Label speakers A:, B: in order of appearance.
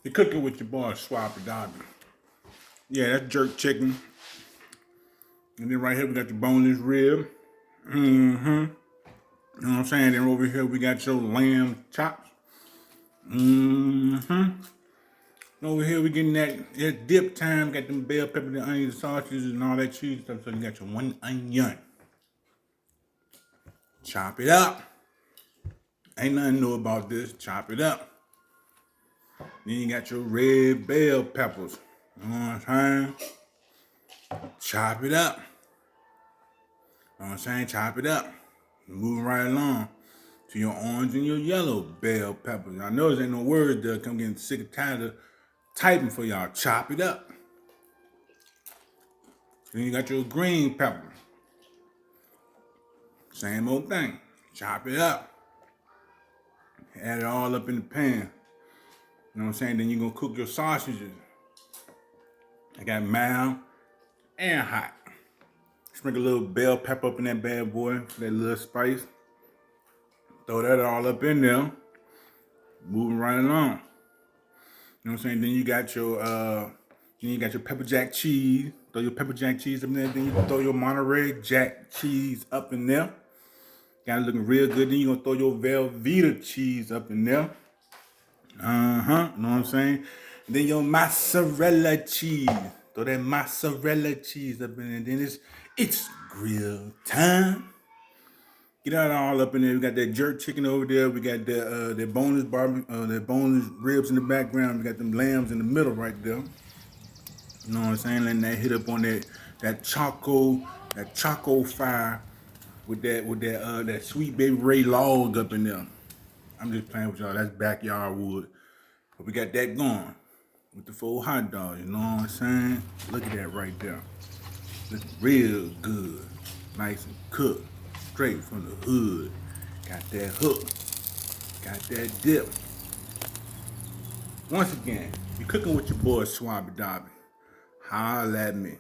A: You're cooking with your boy Swappy Dobby. Yeah, that's jerk chicken. And then right here we got the boneless rib. Mm-hmm. You know what I'm saying? Then over here we got your lamb chops. Mm-hmm. Over here we getting that dip time. Got them bell pepper, the onions, the sausages, and all that cheese stuff. So you got your one onion. Chop it up. Ain't nothing new about this. Chop it up. Then you got your red bell peppers. You know what I'm saying? Chop it up. You know what I'm saying? Chop it up. Moving right along to your orange and your yellow bell peppers. I know there ain't no words there. I'm getting sick and tired of typing for y'all. Chop it up. Then you got your green pepper. Same old thing. Chop it up. Add it all up in the pan. You know what I'm saying? Then you're going to cook your sausages. I got mild and hot. Sprinkle a little bell pepper up in that bad boy for that little spice. Throw that all up in there. Moving right along. You know what I'm saying? Then you got your pepper jack cheese. Throw your pepper jack cheese up in there. Then you throw your Monterey Jack cheese up in there. Got it looking real good. Then you're going to throw your Velveeta cheese up in there. You know what I'm saying? And then your mozzarella cheese. Throw that mozzarella cheese up in there. Then it's grill time. Get that all up in there. We got that jerk chicken over there. We got that boneless that boneless ribs in the background. We got them lambs in the middle right there. You know what I'm saying? Letting that hit up on that choco fire with that sweet baby Ray log up in there. I'm just playing with y'all. That's backyard wood. But we got that going with the full hot dog. You know what I'm saying? Look at that right there. Looking real good. Nice and cooked. Straight from the hood. Got that hook. Got that dip. Once again, you're cooking with your boy Swabby Dobby. Holla at me.